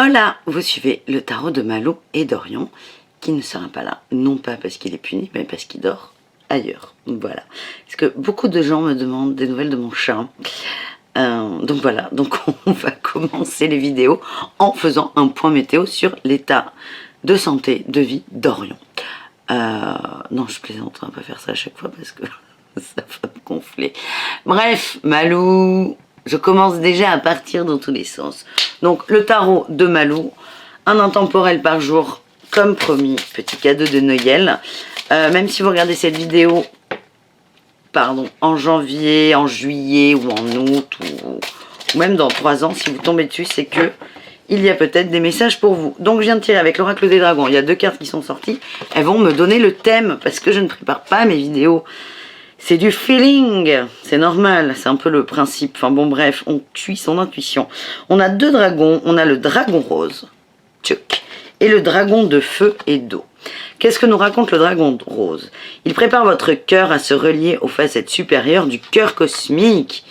Hola, vous suivez le tarot de Malou et d'Orion, qui ne sera pas là, non pas parce qu'il est puni, mais parce qu'il dort ailleurs. Voilà. Parce que beaucoup de gens me demandent des nouvelles de mon chat. Donc voilà, donc on va commencer les vidéos en faisant un point météo sur l'état de santé, de vie d'Orion. Non, je plaisante, on va pas faire ça à chaque fois parce que ça va me gonfler. Bref, Malou, je commence déjà à partir dans tous les sens. Donc le tarot de Malou, un intemporel par jour, comme promis, petit cadeau de Noël. Même si vous regardez cette vidéo, pardon, en janvier, en juillet ou en août, ou même dans 3 ans, si vous tombez dessus, c'est que il y a peut-être des messages pour vous. Donc je viens de tirer avec l'oracle des dragons, il y a 2 cartes qui sont sorties, elles vont me donner le thème, parce que je ne prépare pas mes vidéos. C'est du feeling, c'est normal, c'est un peu le principe. Enfin bon bref, on suit son intuition. On a 2 dragons, on a le dragon rose, tchouk, et le dragon de feu et d'eau. Qu'est-ce que nous raconte le dragon rose? Il prépare votre cœur à se relier aux facettes supérieures du cœur cosmique.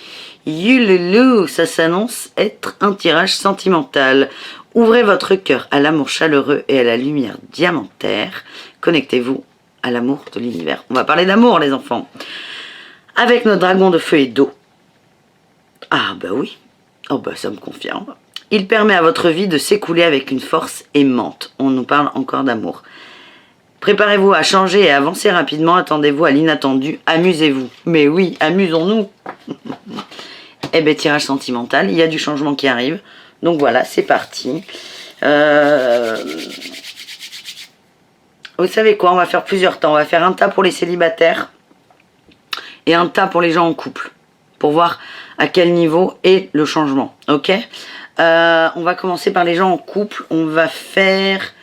Yululu, ça s'annonce être un tirage sentimental. Ouvrez votre cœur à l'amour chaleureux et à la lumière diamantaire. Connectez-vous à l'amour de l'univers. On va parler d'amour, les enfants. Avec notre dragon de feu et d'eau. Ah bah oui, oh bah ça me confirme. Il permet à votre vie de s'écouler avec une force aimante. On nous parle encore d'amour. Préparez-vous à changer et avancer rapidement. Attendez-vous à l'inattendu. Amusez-vous. Mais oui, amusons-nous. Eh bien, tirage sentimental. Il y a du changement qui arrive. Donc voilà, c'est parti. Vous savez quoi? On va faire plusieurs temps. On va faire un tas pour les célibataires et un tas pour les gens en couple. Pour voir à quel niveau est le changement. Ok? On va commencer par les gens en couple. On va faire...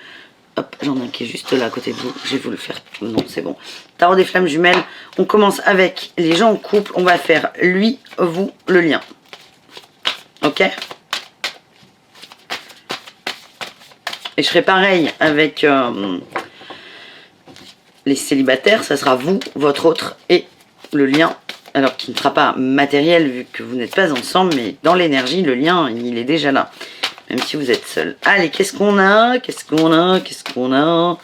Hop, j'en ai un qui est juste là à côté de vous. Je vais vous le faire. Non, c'est bon. Tarot des flammes jumelles. On commence avec les gens en couple. On va faire lui, vous, le lien. Ok? Et je ferai pareil avec les célibataires. Ça sera vous, votre autre et le lien. Alors qui ne sera pas matériel vu que vous n'êtes pas ensemble. Mais dans l'énergie, le lien, il est déjà là. Même si vous êtes seul. Allez, qu'est-ce qu'on a? Qu'est-ce qu'on a? Qu'est-ce qu'on a?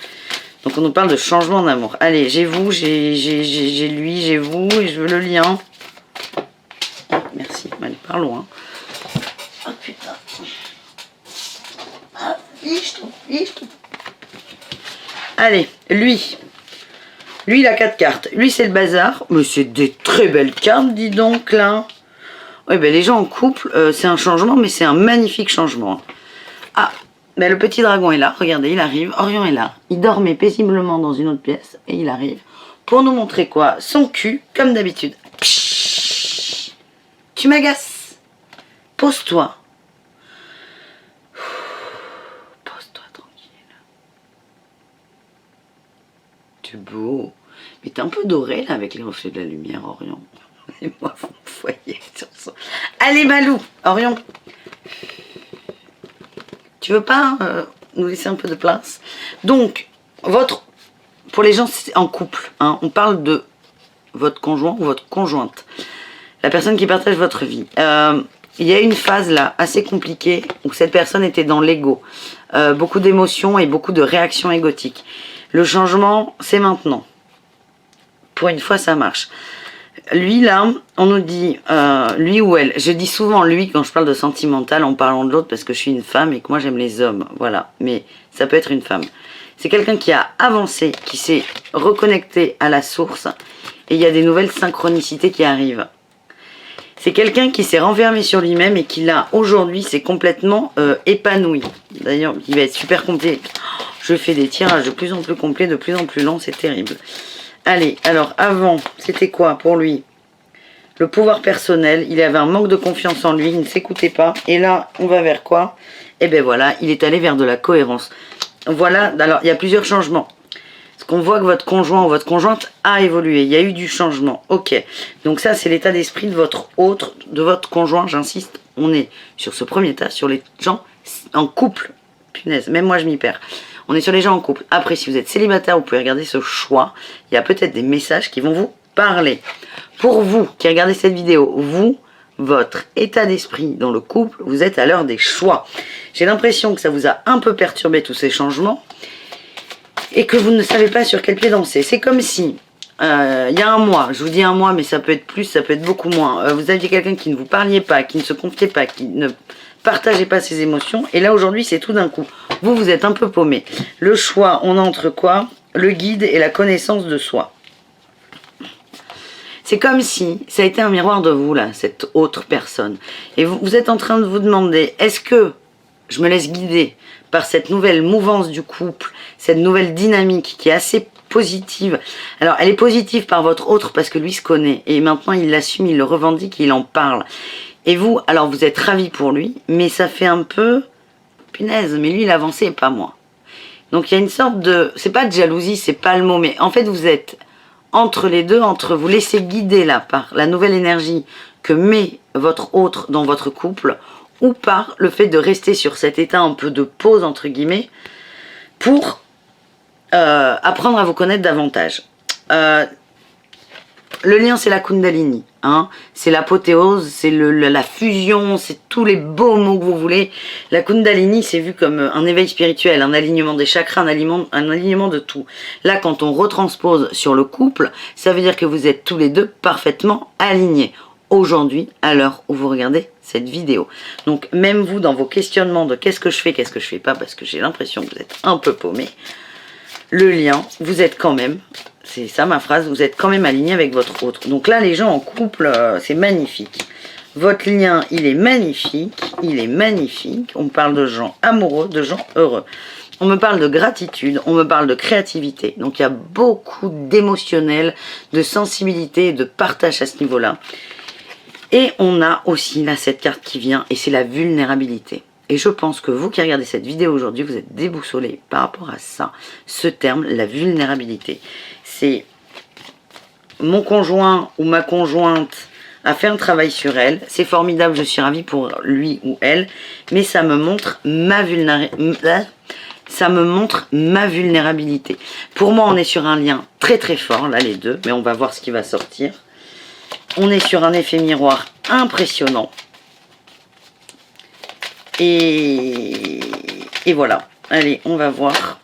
Donc on nous parle de changement d'amour. Allez, j'ai vous, j'ai lui, j'ai vous, et je veux le lien. Merci, mal par loin. Oh putain. Ah, lichte. Allez, lui. Lui, il a 4 cartes. Lui, c'est le bazar. Mais c'est des très belles cartes, dis donc, là. Oui, ben les gens en couple, c'est un changement, mais c'est un magnifique changement. Ah, ben le petit dragon est là, regardez, il arrive, Orion est là. Il dormait paisiblement dans une autre pièce, et il arrive pour nous montrer quoi? Son cul, comme d'habitude. Tu m'agaces. Pose-toi. Pose-toi tranquille. Tu es beau. Mais t'es un peu doré, là, avec les reflets de la lumière, Orion. Et moi, vous me voyez sur ça. Allez, Malou, Orion. Tu veux pas nous laisser un peu de place? Donc, pour les gens en couple, hein, on parle de votre conjoint ou votre conjointe. La personne qui partage votre vie. Il y a une phase là, assez compliquée, où cette personne était dans l'ego. Beaucoup d'émotions et beaucoup de réactions égotiques. Le changement, c'est maintenant. Pour une fois, ça marche. Lui, là, on nous dit, lui ou elle, je dis souvent lui quand je parle de sentimental en parlant de l'autre parce que je suis une femme et que moi j'aime les hommes, voilà, mais ça peut être une femme. C'est quelqu'un qui a avancé, qui s'est reconnecté à la source et il y a des nouvelles synchronicités qui arrivent. C'est quelqu'un qui s'est renfermé sur lui-même et qui là, aujourd'hui, s'est complètement épanoui. D'ailleurs, il va être super complet. Je fais des tirages de plus en plus complets, de plus en plus longs, c'est terrible. Allez, alors avant, c'était quoi pour lui? Le pouvoir personnel, il avait un manque de confiance en lui, il ne s'écoutait pas. Et là, on va vers quoi? Et ben voilà, il est allé vers de la cohérence. Voilà, alors il y a plusieurs changements. Parce qu'on voit que votre conjoint ou votre conjointe a évolué, il y a eu du changement. Ok, donc ça c'est l'état d'esprit de votre autre, de votre conjoint, j'insiste. On est sur ce premier tas, sur les gens en couple. Punaise, même moi je m'y perds. On est sur les gens en couple. Après, si vous êtes célibataire, vous pouvez regarder ce choix. Il y a peut-être des messages qui vont vous parler. Pour vous qui regardez cette vidéo, vous, votre état d'esprit dans le couple, vous êtes à l'heure des choix. J'ai l'impression que ça vous a un peu perturbé tous ces changements et que vous ne savez pas sur quel pied danser. C'est comme si, il y a un mois, je vous dis un mois, mais ça peut être plus, ça peut être beaucoup moins, vous aviez quelqu'un qui ne vous parliez pas, qui ne se confiait pas, qui ne partageait pas ses émotions, et là aujourd'hui c'est tout d'un coup. Vous êtes un peu paumé. Le choix, on a entre quoi? Le guide et la connaissance de soi. C'est comme si ça a été un miroir de vous, là, cette autre personne. Et vous êtes en train de vous demander, est-ce que je me laisse guider par cette nouvelle mouvance du couple, cette nouvelle dynamique qui est assez positive. Alors, elle est positive par votre autre parce que lui se connaît. Et maintenant, il l'assume, il le revendique, il en parle. Et vous, alors vous êtes ravis pour lui, mais ça fait un peu... Punaise, mais lui, il avançait et pas moi. Donc, il y a une sorte de... C'est pas de jalousie, c'est pas le mot, mais en fait, vous êtes... entre les deux, entre vous laisser guider là par la nouvelle énergie que met votre autre dans votre couple, ou par le fait de rester sur cet état un peu de pause entre guillemets pour apprendre à vous connaître davantage. Le lien, c'est la Kundalini, hein, c'est l'apothéose, c'est la fusion, c'est tous les beaux mots que vous voulez. La Kundalini, c'est vu comme un éveil spirituel, un alignement des chakras, un alignement de tout. Là, quand on retranspose sur le couple, ça veut dire que vous êtes tous les deux parfaitement alignés. Aujourd'hui, à l'heure où vous regardez cette vidéo. Donc, même vous, dans vos questionnements de qu'est-ce que je fais pas, parce que j'ai l'impression que vous êtes un peu paumé, le lien, vous êtes quand même... C'est ça ma phrase, vous êtes quand même aligné avec votre autre. Donc là, les gens en couple, c'est magnifique. Votre lien, il est magnifique, il est magnifique. On parle de gens amoureux, de gens heureux. On me parle de gratitude, on me parle de créativité. Donc il y a beaucoup d'émotionnel, de sensibilité et de partage à ce niveau-là. Et on a aussi là cette carte qui vient, et c'est la vulnérabilité. Et je pense que vous qui regardez cette vidéo aujourd'hui, vous êtes déboussolés par rapport à ça. Ce terme, la vulnérabilité. C'est mon conjoint ou ma conjointe a fait un travail sur elle. C'est formidable, je suis ravie pour lui ou elle. Mais ça me montre ma vulnérabilité. Pour moi, on est sur un lien très très fort, là les deux. Mais on va voir ce qui va sortir. On est sur un effet miroir impressionnant. Et voilà. Allez, on va voir.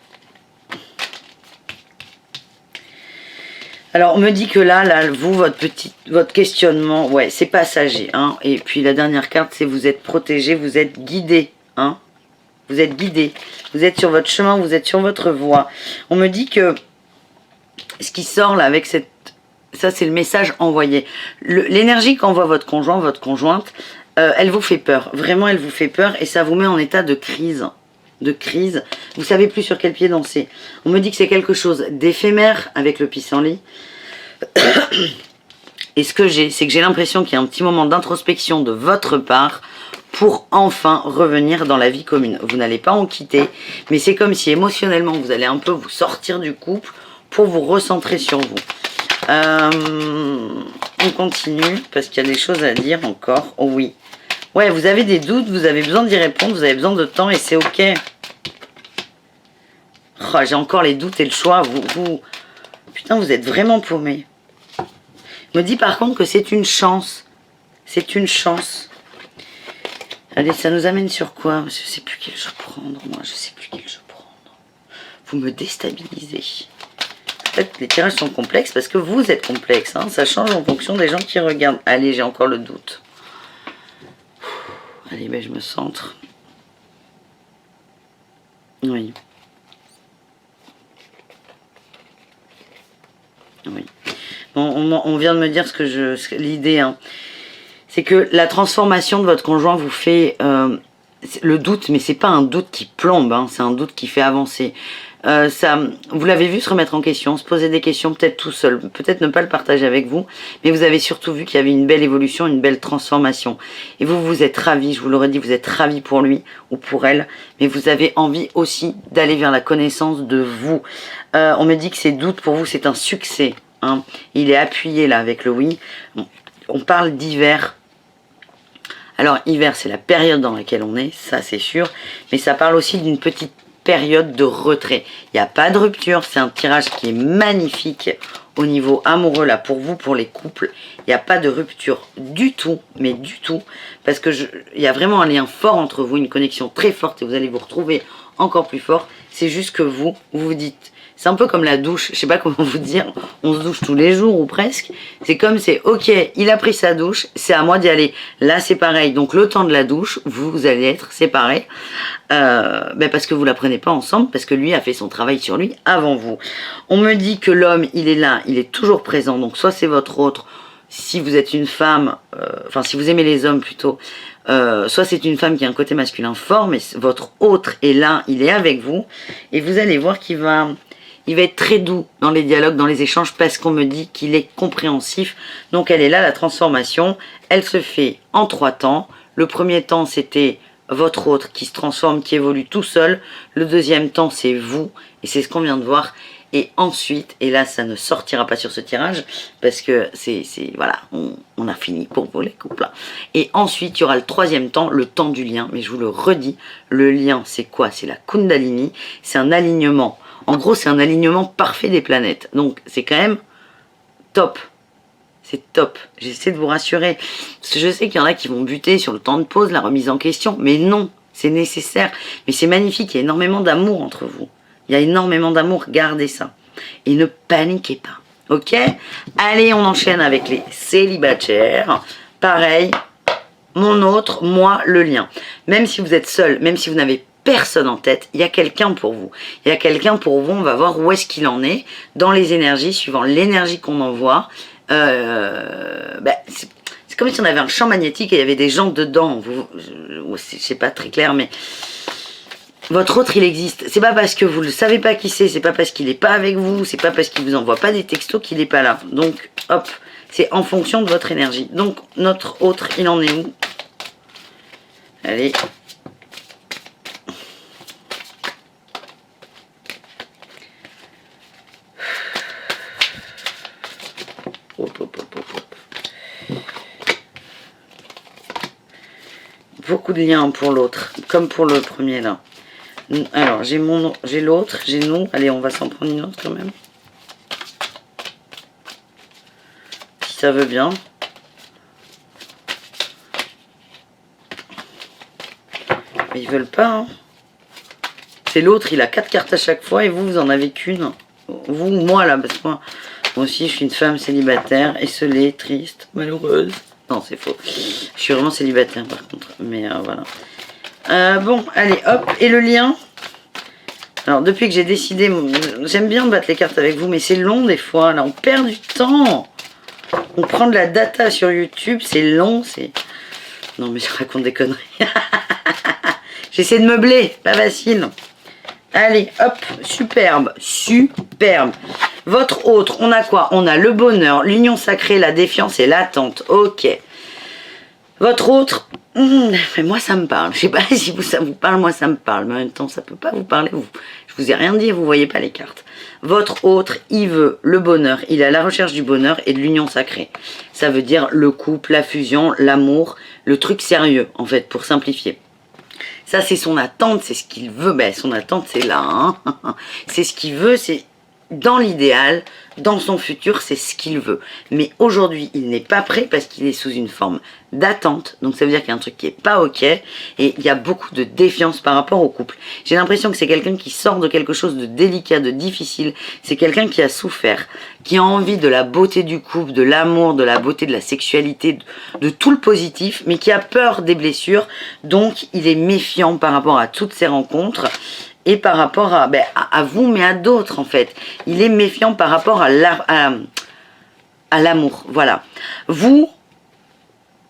Alors, on me dit que là, vous, votre questionnement, ouais, c'est passager. Hein. Et puis, la dernière carte, c'est vous êtes protégé, vous êtes guidé. Hein. Vous êtes guidé. Vous êtes sur votre chemin, vous êtes sur votre voie. On me dit que ce qui sort là avec cette... Ça, c'est le message envoyé. L'énergie qu'envoie votre conjoint, votre conjointe, elle vous fait peur. Vraiment, elle vous fait peur et ça vous met en état de crise. Vous savez plus sur quel pied danser. On me dit que c'est quelque chose d'éphémère avec le pissenlit. Et ce que j'ai, c'est que j'ai l'impression qu'il y a un petit moment d'introspection de votre part pour enfin revenir dans la vie commune. Vous n'allez pas en quitter, mais c'est comme si émotionnellement vous allez un peu vous sortir du couple pour vous recentrer sur vous. On continue parce qu'il y a des choses à dire encore. Oh oui. Ouais, vous avez des doutes, vous avez besoin d'y répondre, vous avez besoin de temps et c'est ok. Oh, j'ai encore les doutes et le choix. Putain, vous êtes vraiment paumé. Me dit par contre que c'est une chance. C'est une chance. Allez, ça nous amène sur quoi? Je sais plus quel jeu prendre, moi. Je sais plus quel jeu prendre. Vous me déstabilisez. En fait, les tirages sont complexes parce que vous êtes complexe. Hein. Ça change en fonction des gens qui regardent. Allez, j'ai encore le doute. Allez, ben je me centre. Oui. Oui. Bon, on vient de me dire l'idée, hein. C'est que la transformation de votre conjoint vous fait le doute, mais c'est pas un doute qui plombe, hein, c'est un doute qui fait avancer. Vous l'avez vu se remettre en question, se poser des questions, peut-être tout seul, peut-être ne pas le partager avec vous, mais vous avez surtout vu qu'il y avait une belle évolution, une belle transformation. Et vous êtes ravis, je vous l'aurais dit, vous êtes ravis pour lui ou pour elle, mais vous avez envie aussi d'aller vers la connaissance de vous. On me dit que ces doutes pour vous, c'est un succès. Hein. Il est appuyé là avec le oui. On parle d'hiver. Alors hiver, c'est la période dans laquelle on est, ça c'est sûr, mais ça parle aussi d'une petite période de retrait. Il n'y a pas de rupture, c'est un tirage qui est magnifique au niveau amoureux, là, pour vous, pour les couples, il n'y a pas de rupture du tout, mais du tout, parce que il y a vraiment un lien fort entre vous, une connexion très forte, et vous allez vous retrouver encore plus fort. C'est juste que vous vous dites, c'est un peu comme la douche, je sais pas comment vous dire, on se douche tous les jours ou presque, c'est comme c'est ok, il a pris sa douche, c'est à moi d'y aller. Là c'est pareil, donc le temps de la douche, vous allez être séparés, parce que vous la prenez pas ensemble, parce que lui a fait son travail sur lui avant vous. On me dit que l'homme, il est là, il est toujours présent, donc soit c'est votre autre, si vous êtes une femme, enfin si vous aimez les hommes plutôt, soit c'est une femme qui a un côté masculin fort, mais votre autre est là, il est avec vous, et vous allez voir qu'il va être très doux dans les dialogues, dans les échanges, parce qu'on me dit qu'il est compréhensif. Donc elle est là, la transformation, elle se fait en 3 temps. Le premier temps, c'était votre autre qui se transforme, qui évolue tout seul. Le deuxième temps, c'est vous, et c'est ce qu'on vient de voir. Et ensuite, et là ça ne sortira pas sur ce tirage, parce que voilà, on a fini pour vous les couples là. Et ensuite il y aura le troisième temps, le temps du lien, mais je vous le redis, le lien c'est quoi? C'est la Kundalini, c'est un alignement, en gros c'est un alignement parfait des planètes, donc c'est quand même top. C'est top, j'essaie de vous rassurer, parce que je sais qu'il y en a qui vont buter sur le temps de pause, la remise en question, mais non, c'est nécessaire, mais c'est magnifique, il y a énormément d'amour entre vous. Il y a énormément d'amour, gardez ça. Et ne paniquez pas, ok? Allez, on enchaîne avec les célibataires. Pareil, mon autre, moi, le lien. Même si vous êtes seul, même si vous n'avez personne en tête, il y a quelqu'un pour vous. Il y a quelqu'un pour vous, on va voir où est-ce qu'il en est, dans les énergies, suivant l'énergie qu'on envoie. C'est comme si on avait un champ magnétique et il y avait des gens dedans. Je sais pas très clair, mais... Votre autre, il existe. C'est pas parce que vous ne savez pas qui c'est pas parce qu'il n'est pas avec vous, c'est pas parce qu'il vous envoie pas des textos qu'il n'est pas là. Donc, hop, c'est en fonction de votre énergie. Donc, notre autre, il en est où? Allez. Hop, hop, hop, hop, hop. Beaucoup de liens pour l'autre, comme pour le premier là. Alors, j'ai l'autre, j'ai nous. Allez, on va s'en prendre une autre quand même. Si ça veut bien. Mais ils veulent pas, hein. C'est l'autre, il a 4 cartes à chaque fois et vous, vous en avez qu'une. Vous ou moi, là, parce que moi aussi, je suis une femme célibataire, esselée, triste, malheureuse. Non, c'est faux. Je suis vraiment célibataire, par contre. Mais voilà. Bon, allez, hop, et le lien. Alors, depuis que j'ai décidé, j'aime bien battre les cartes avec vous, mais c'est long des fois, là, on perd du temps. On prend de la data sur YouTube, c'est long, c'est... Non, mais je raconte des conneries. J'essaie de meubler, pas facile. Allez, hop, superbe, superbe. Votre autre, on a quoi? On a le bonheur, l'union sacrée, la défiance et l'attente, ok. Votre autre... mais moi ça me parle, je sais pas si ça vous parle, moi ça me parle, mais en même temps ça peut pas vous parler, je vous ai rien dit, vous voyez pas les cartes. Votre autre, il veut le bonheur, il est à la recherche du bonheur et de l'union sacrée. Ça veut dire le couple, la fusion, l'amour, le truc sérieux en fait, pour simplifier. Ça c'est son attente, c'est ce qu'il veut, ben son attente c'est là, hein. C'est ce qu'il veut, c'est dans l'idéal, dans son futur, c'est ce qu'il veut. Mais aujourd'hui, il n'est pas prêt parce qu'il est sous une forme d'attente. Donc ça veut dire qu'il y a un truc qui n'est pas ok. Et il y a beaucoup de défiance par rapport au couple. J'ai l'impression que c'est quelqu'un qui sort de quelque chose de délicat, de difficile. C'est quelqu'un qui a souffert, qui a envie de la beauté du couple, de l'amour, de la beauté, de la sexualité, de tout le positif, mais qui a peur des blessures. Donc il est méfiant par rapport à toutes ces rencontres. Et par rapport à vous, mais à d'autres en fait. Il est méfiant par rapport à l'amour, voilà. Vous,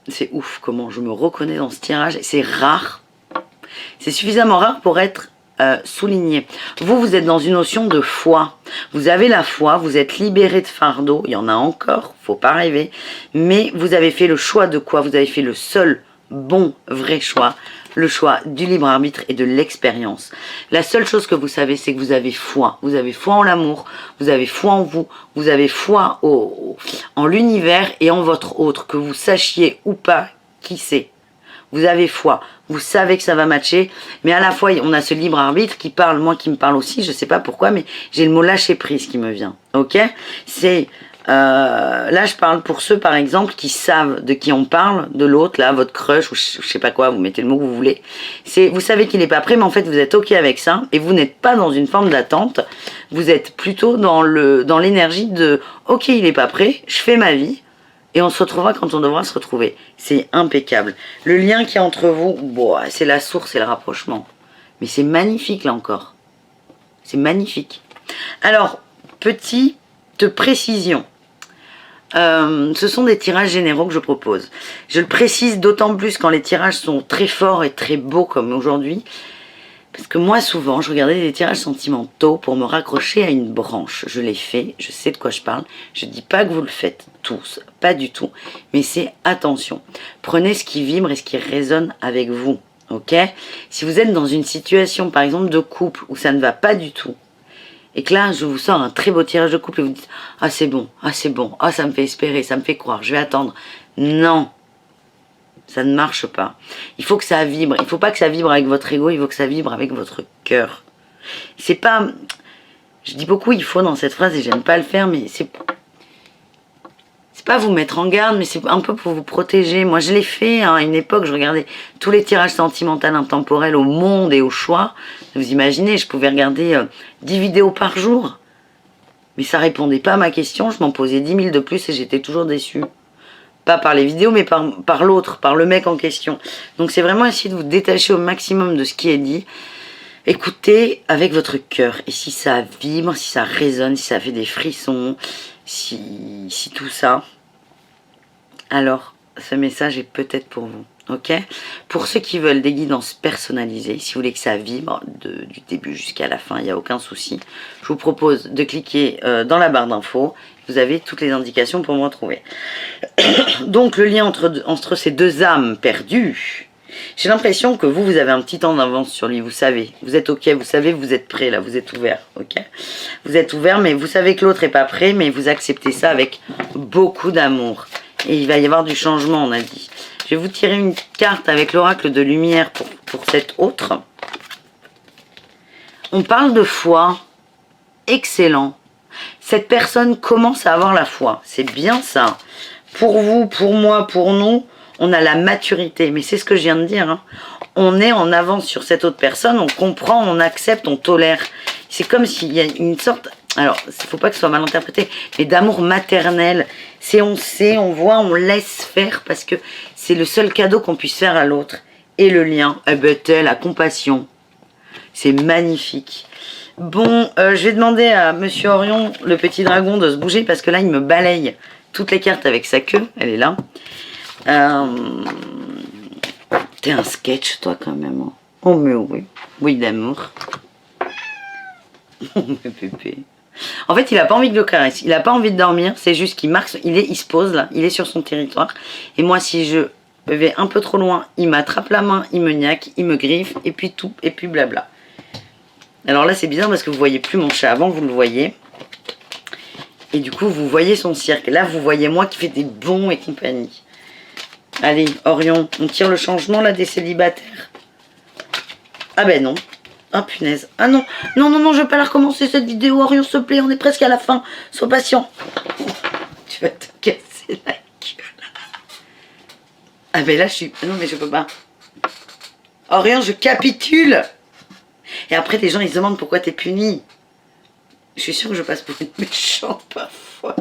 c'est ouf comment je me reconnais dans ce tirage, c'est rare. C'est suffisamment rare pour être souligné. Vous êtes dans une notion de foi. Vous avez la foi, vous êtes libéré de fardeau, il y en a encore, faut pas rêver. Mais vous avez fait le choix de quoi? Vous avez fait le seul bon, vrai choix. Le choix du libre arbitre et de l'expérience. La seule chose que vous savez, c'est que vous avez foi. Vous avez foi en l'amour, vous avez foi en vous, vous avez foi en l'univers et en votre autre, que vous sachiez ou pas qui c'est. Vous avez foi. vous savez que ça va matcher, mais à la fois on a ce libre arbitre qui parle, moi qui me parle aussi, je sais pas pourquoi, mais j'ai le mot lâcher prise qui me vient, ok? C'est, là je parle pour ceux par exemple qui savent de qui on parle, de l'autre, là, votre crush, ou je sais pas quoi, vous mettez le mot que vous voulez, c'est, vous savez qu'il est pas prêt, mais en fait vous êtes ok avec ça, et vous n'êtes pas dans une forme d'attente, vous êtes plutôt dans l'énergie de, ok il est pas prêt, je fais ma vie, et on se retrouvera quand on devra se retrouver. C'est impeccable. Le lien qui est entre vous, bon, c'est la source et le rapprochement. Mais c'est magnifique là encore. C'est magnifique. Alors, petite précision. Ce sont des tirages généraux que je propose. Je le précise d'autant plus quand les tirages sont très forts et très beaux comme aujourd'hui. Parce que moi, souvent, je regardais des tirages sentimentaux pour me raccrocher à une branche. Je l'ai fait, je sais de quoi je parle. Je ne dis pas que vous le faites tous, pas du tout. Mais c'est attention. Prenez ce qui vibre et ce qui résonne avec vous, ok? Si vous êtes dans une situation, par exemple, de couple où ça ne va pas du tout, et que là, je vous sors un très beau tirage de couple et vous dites « Ah, c'est bon, ah, c'est bon, ah, ça me fait espérer, ça me fait croire, je vais attendre. » Non! Ça ne marche pas. Il faut que ça vibre. Il ne faut pas que ça vibre avec votre ego, il faut que ça vibre avec votre cœur. C'est pas... Je dis beaucoup il faut dans cette phrase et j'aime pas le faire, mais c'est pas vous mettre en garde, mais c'est un peu pour vous protéger. Moi, je l'ai fait hein, à une époque, je regardais tous les tirages sentimentaux intemporels au monde et au choix. Vous imaginez, je pouvais regarder 10 vidéos par jour. Mais ça répondait pas à ma question, je m'en posais 10 000 de plus et j'étais toujours déçue. Pas par les vidéos, mais par l'autre, par le mec en question. Donc c'est vraiment essayer de vous détacher au maximum de ce qui est dit. Écoutez avec votre cœur. Et si ça vibre, si ça résonne, si ça fait des frissons, si tout ça, alors ce message est peut-être pour vous. Ok? Pour ceux qui veulent des guidances personnalisées, si vous voulez que ça vibre du début jusqu'à la fin, il n'y a aucun souci. Je vous propose de cliquer dans la barre d'infos. Vous avez toutes les indications pour me retrouver. Donc le lien entre ces deux âmes perdues, j'ai l'impression que vous avez un petit temps d'avance sur lui, vous savez. Vous êtes ok, vous savez, vous êtes prêt là, vous êtes ouvert, ok? Vous êtes ouvert, mais vous savez que l'autre n'est pas prêt, mais vous acceptez ça avec beaucoup d'amour. Et il va y avoir du changement, on a dit. Je vais vous tirer une carte avec l'oracle de lumière pour cette autre. On parle de foi. Excellent. Cette personne commence à avoir la foi. C'est bien ça. Pour vous, pour moi, pour nous, on a la maturité. Mais c'est ce que je viens de dire. Hein. On est en avance sur cette autre personne. On comprend, on accepte, on tolère. C'est comme s'il y a une sorte... Alors, il ne faut pas que ce soit mal interprété, mais d'amour maternel. C'est on sait, on voit, on laisse faire parce que c'est le seul cadeau qu'on puisse faire à l'autre. Et le lien, eh ben, la compassion. C'est magnifique. Bon, je vais demander à Monsieur Orion, le petit dragon, de se bouger parce que là, il me balaye toutes les cartes avec sa queue. Elle est là. T'es un sketch, toi, quand même. Hein. Oh, mais oui. Oui, d'amour. Oh, mais pépé. En fait, il n'a pas envie de le caresser. Il n'a pas envie de dormir. C'est juste qu'il marque. Il se pose là. Il est sur son territoire. Et moi, si je vais un peu trop loin, il m'attrape la main, il me niaque, il me griffe. Et puis tout. Et puis blabla. Alors là, c'est bizarre parce que vous voyez plus mon chat. Avant, vous le voyez. Et du coup, vous voyez son cirque. Là, vous voyez moi qui fais des bonds et compagnie. Allez, Orion, on tire le changement là des célibataires. Ah ben non. Ah punaise. Ah non, non, non, non, je vais pas la recommencer cette vidéo, Orion, s'il te plaît, on est presque à la fin. Sois patient. Tu vas te casser la gueule. Ah ben là, je suis... Non, mais je peux pas. Orion, je capitule. Et après, les gens, ils se demandent pourquoi t'es puni. Je suis sûre que je passe pour une méchante parfois.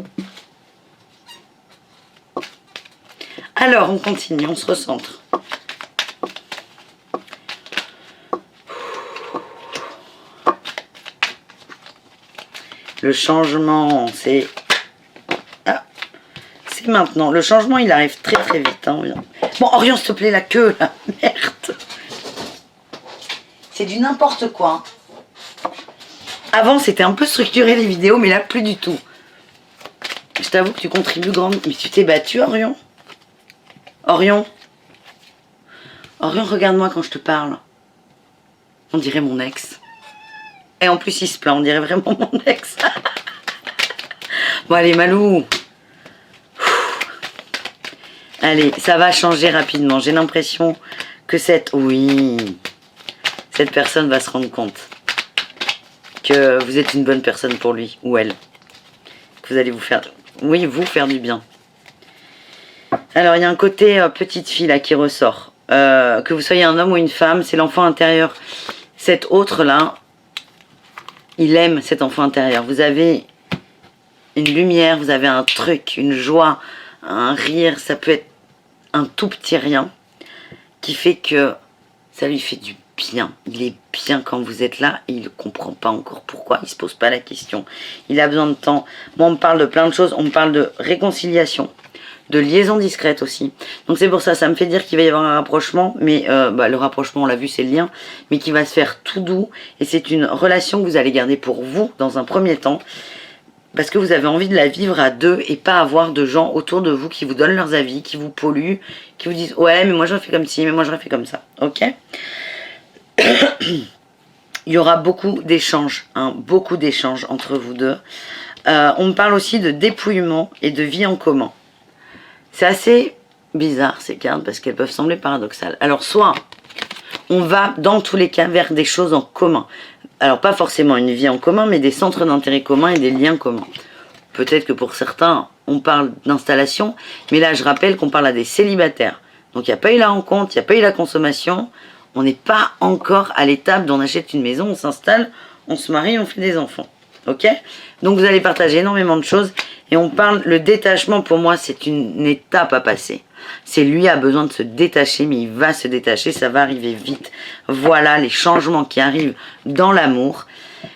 Alors, on continue, on se recentre. Le changement, c'est... Ah, c'est maintenant. Le changement, il arrive très très vite. Hein. Bon, Orion, s'il te plaît, la queue, là. Merde. C'est du n'importe quoi. Avant, c'était un peu structuré les vidéos, mais là, plus du tout. Je t'avoue que tu contribues grandement. Mais tu t'es battu, Orion? Orion? Orion, regarde-moi quand je te parle. On dirait mon ex. Et en plus, il se plaint. On dirait vraiment mon ex. Bon, allez, Malou. Allez, ça va changer rapidement. J'ai l'impression que oui, cette personne va se rendre compte que vous êtes une bonne personne pour lui ou elle. Que vous allez vous faire du bien. Alors, il y a un côté petite fille là qui ressort. Que vous soyez un homme ou une femme, c'est l'enfant intérieur. Cet autre-là, il aime cet enfant intérieur. Vous avez une lumière, vous avez un truc, une joie, un rire. Ça peut être un tout petit rien qui fait que ça lui fait du bien. Il est bien quand vous êtes là et il ne comprend pas encore pourquoi. Il ne se pose pas la question. Il a besoin de temps. Moi, on me parle de plein de choses. On me parle de réconciliation, de liaison discrète aussi. Donc c'est pour ça, ça me fait dire qu'il va y avoir un rapprochement. Mais le rapprochement, on l'a vu, c'est le lien. Mais qui va se faire tout doux. Et c'est une relation que vous allez garder pour vous dans un premier temps. Parce que vous avez envie de la vivre à deux et pas avoir de gens autour de vous qui vous donnent leurs avis, qui vous polluent, qui vous disent « Ouais, mais moi j'aurais fait comme ci, mais moi j'aurais fait comme ça. » Ok. Il y aura beaucoup d'échanges, beaucoup d'échanges entre vous deux. On me parle aussi de dépouillement et de vie en commun. C'est assez bizarre ces cartes parce qu'elles peuvent sembler paradoxales. Alors soit on va dans tous les cas vers des choses en commun. Alors pas forcément une vie en commun, mais des centres d'intérêt communs et des liens communs. Peut-être que pour certains, on parle d'installation, mais là je rappelle qu'on parle à des célibataires. Donc il n'y a pas eu la rencontre, il n'y a pas eu la consommation. On n'est pas encore à l'étape d'on achète une maison, on s'installe, on se marie, on fait des enfants. Ok? Donc vous allez partager énormément de choses. Et on parle, le détachement pour moi c'est une étape à passer. C'est lui a besoin de se détacher, mais il va se détacher, ça va arriver vite. Voilà les changements qui arrivent dans l'amour.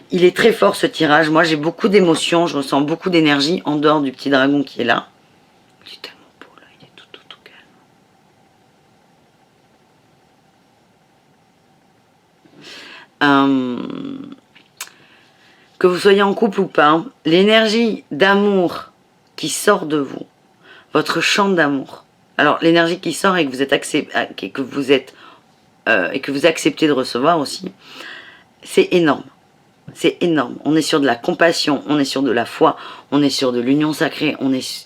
Il est très fort ce tirage. Moi j'ai beaucoup d'émotions, je ressens beaucoup d'énergie en dehors du petit dragon qui est là. Il est tellement beau là, il est tout calme. Que vous soyez en couple ou pas, l'énergie d'amour qui sort de vous, votre champ d'amour. Alors l'énergie qui sort et que vous acceptez de recevoir aussi, c'est énorme. C'est énorme. On est sur de la compassion, on est sur de la foi, on est sur de l'union sacrée, on est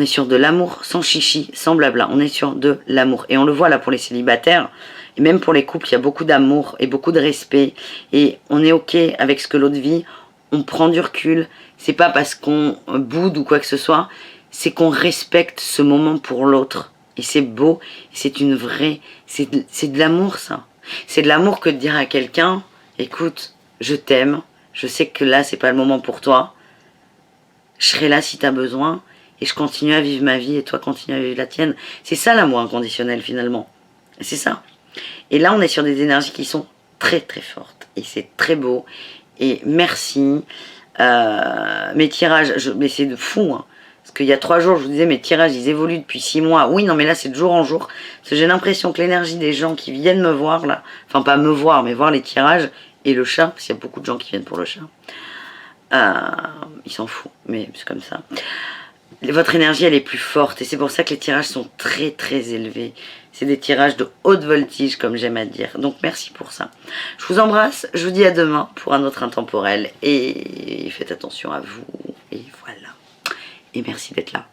sur de l'amour sans chichi, sans blabla. On est sur de l'amour. Et on le voit là pour les célibataires. Et même pour les couples, il y a beaucoup d'amour et beaucoup de respect. Et on est ok avec ce que l'autre vit. On prend du recul. C'est pas parce qu'on boude ou quoi que ce soit. C'est qu'on respecte ce moment pour l'autre. Et c'est beau. C'est une vraie... C'est de l'amour, ça. C'est de l'amour que de dire à quelqu'un, écoute, je t'aime. Je sais que là, c'est pas le moment pour toi. Je serai là si tu as besoin. Et je continue à vivre ma vie et toi continue à vivre la tienne. C'est ça l'amour inconditionnel finalement. C'est ça. Et là on est sur des énergies qui sont très très fortes. Et c'est très beau. Et merci. Mes tirages, mais c'est de fou. Hein. Parce qu'il y a 3 jours je vous disais mes tirages ils évoluent depuis 6 mois. Oui non mais là c'est de jour en jour. Parce que j'ai l'impression que l'énergie des gens qui viennent me voir là. Enfin pas me voir mais voir les tirages. Et le chat. Parce qu'il y a beaucoup de gens qui viennent pour le chat. Ils s'en foutent. Mais c'est comme ça. Votre énergie elle est plus forte et c'est pour ça que les tirages sont très très élevés. C'est des tirages de haute voltige comme j'aime à dire. Donc merci pour ça. Je vous embrasse, je vous dis à demain pour un autre intemporel et faites attention à vous et voilà. Et merci d'être là.